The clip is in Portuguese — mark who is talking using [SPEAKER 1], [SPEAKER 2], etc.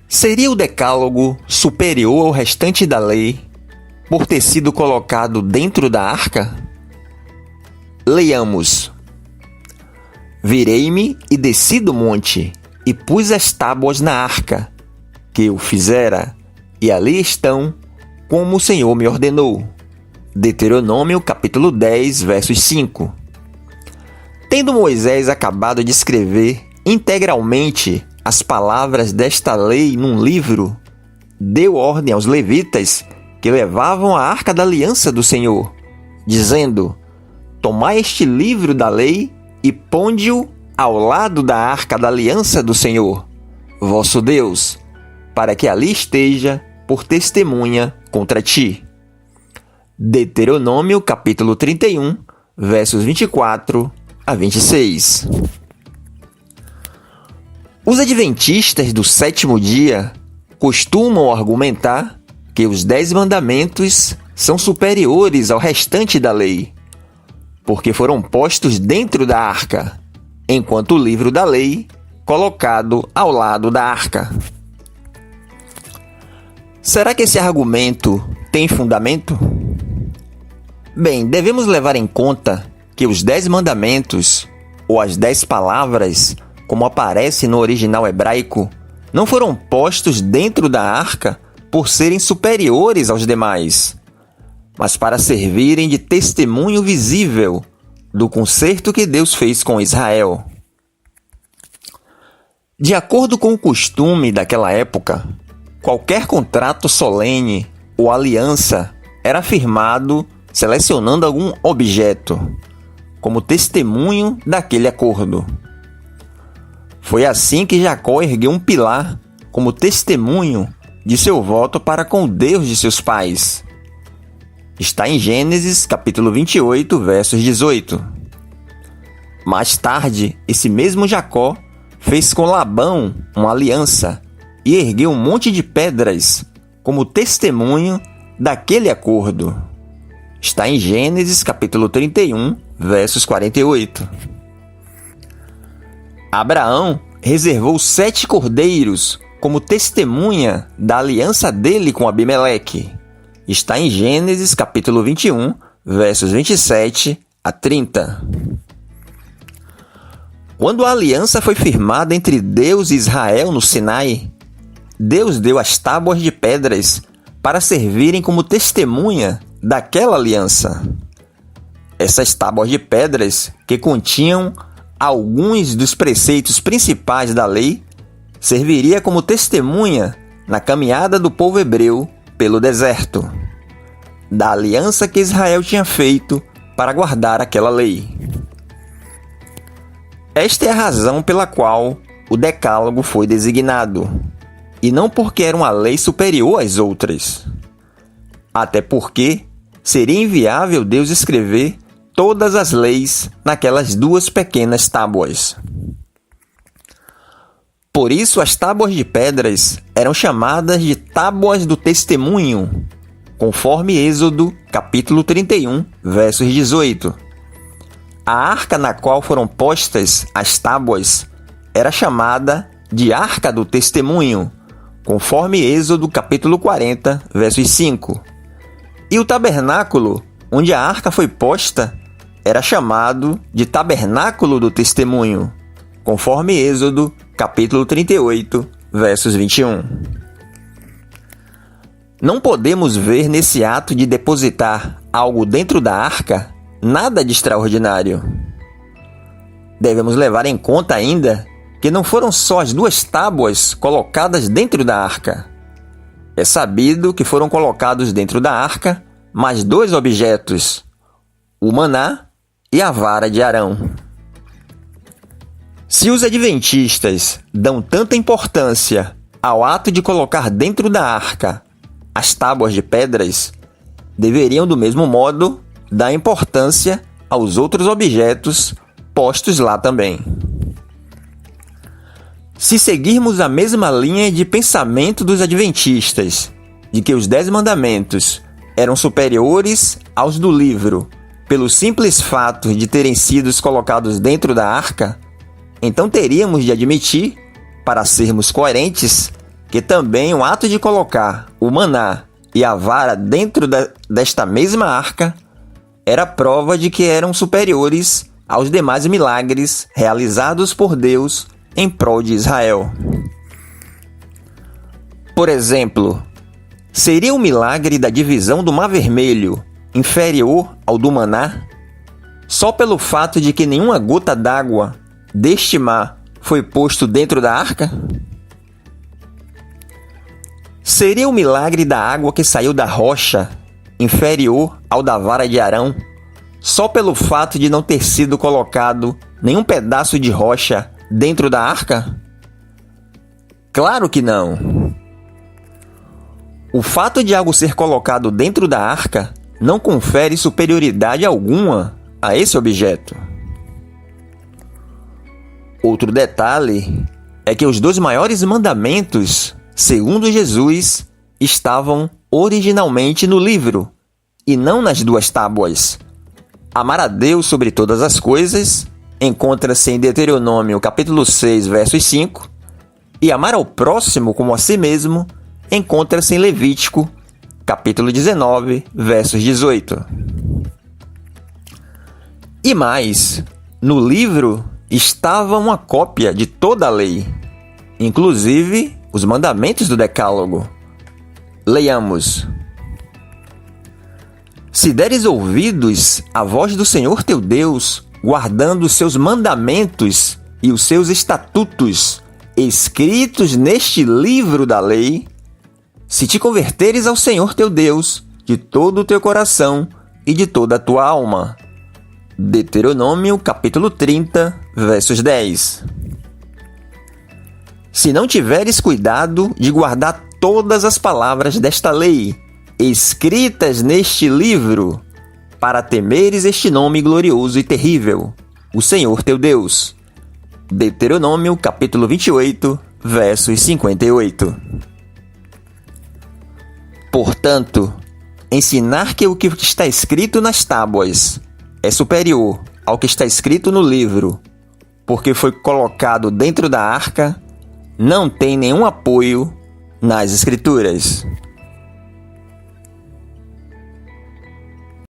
[SPEAKER 1] Seria o Decálogo superior ao restante da lei por ter sido colocado dentro da arca? Leiamos. Virei-me e desci do monte, e pus as tábuas na arca, que eu fizera, e ali estão, como o Senhor me ordenou. Deuteronômio, capítulo 10, versos 5. Tendo Moisés acabado de escrever integralmente as palavras desta lei num livro, deu ordem aos levitas que levavam a arca da aliança do Senhor, dizendo: Tomai este livro da lei e ponde-o ao lado da arca da aliança do Senhor, vosso Deus, para que ali esteja por testemunha contra ti. Deuteronômio, capítulo 31, versos 24 a 26. Os adventistas do sétimo dia costumam argumentar que os 10 mandamentos são superiores ao restante da lei, porque foram postos dentro da arca, enquanto o livro da lei colocado ao lado da arca. Será que esse argumento tem fundamento? Bem, devemos levar em conta que os 10 mandamentos, ou as 10 palavras, como aparece no original hebraico, não foram postos dentro da arca por serem superiores aos demais, mas para servirem de testemunho visível do concerto que Deus fez com Israel. De acordo com o costume daquela época, qualquer contrato solene ou aliança era firmado selecionando algum objeto como testemunho daquele acordo. Foi assim que Jacó ergueu um pilar como testemunho de seu voto para com o Deus de seus pais. Está em Gênesis, capítulo 28, versos 18. Mais tarde, esse mesmo Jacó fez com Labão uma aliança e ergueu um monte de pedras como testemunho daquele acordo. Está em Gênesis, capítulo 31, versos 48. Abraão reservou 7 cordeiros como testemunha da aliança dele com Abimeleque. Está em Gênesis, capítulo 21, versos 27 a 30. Quando a aliança foi firmada entre Deus e Israel no Sinai, Deus deu as tábuas de pedras para servirem como testemunha daquela aliança. Essas tábuas de pedras, que continham alguns dos preceitos principais da lei, serviria como testemunha na caminhada do povo hebreu pelo deserto, da aliança que Israel tinha feito para guardar aquela lei. Esta é a razão pela qual o Decálogo foi designado, e não porque era uma lei superior às outras. Até porque seria inviável Deus escrever todas as leis naquelas 2 pequenas tábuas. Por isso, as tábuas de pedras eram chamadas de tábuas do testemunho, conforme Êxodo, capítulo 31, versos 18. A arca na qual foram postas as tábuas era chamada de Arca do Testemunho, conforme Êxodo, capítulo 40, versos 5. E o tabernáculo, onde a arca foi posta, era chamado de Tabernáculo do Testemunho, conforme Êxodo, capítulo 38, versos 21. Não podemos ver nesse ato de depositar algo dentro da arca nada de extraordinário. Devemos levar em conta ainda que não foram só as 2 tábuas colocadas dentro da arca. É sabido que foram colocados dentro da arca mais 2 objetos, o maná e a vara de Arão. Se os adventistas dão tanta importância ao ato de colocar dentro da arca as tábuas de pedras, deveriam do mesmo modo dar importância aos outros objetos postos lá também. Se seguirmos a mesma linha de pensamento dos adventistas, de que os 10 mandamentos eram superiores aos do livro, pelo simples fato de terem sido colocados dentro da arca, então teríamos de admitir, para sermos coerentes, que também o ato de colocar o maná e a vara dentro desta mesma arca era prova de que eram superiores aos demais milagres realizados por Deus em prol de Israel. Por exemplo, seria o milagre da divisão do Mar Vermelho inferior ao do maná? Só pelo fato de que nenhuma gota d'água deste mar foi posto dentro da arca? Seria o milagre da água que saiu da rocha inferior ao da vara de Arão, só pelo fato de não ter sido colocado nenhum pedaço de rocha dentro da arca? Claro que não. O fato de algo ser colocado dentro da arca não confere superioridade alguma a esse objeto. Outro detalhe é que os 2 maiores mandamentos, segundo Jesus, estavam originalmente no livro e não nas 2 tábuas. Amar a Deus sobre todas as coisas encontra-se em Deuteronômio capítulo 6, versos 5, e amar ao próximo como a si mesmo encontra-se em Levítico capítulo 19, versos 18. E mais, no livro estava uma cópia de toda a lei, inclusive os mandamentos do Decálogo. Leiamos: Se deres ouvidos à voz do Senhor teu Deus, guardando os seus mandamentos e os seus estatutos, escritos neste livro da lei, se te converteres ao Senhor teu Deus de todo o teu coração e de toda a tua alma. Deuteronômio capítulo 30, versos 10. Se não tiveres cuidado de guardar todas as palavras desta lei, escritas neste livro, para temeres este nome glorioso e terrível, o Senhor teu Deus. Deuteronômio capítulo 28, versos 58. Portanto, ensinar que o que está escrito nas tábuas é superior ao que está escrito no livro, porque foi colocado dentro da arca, não tem nenhum apoio nas Escrituras.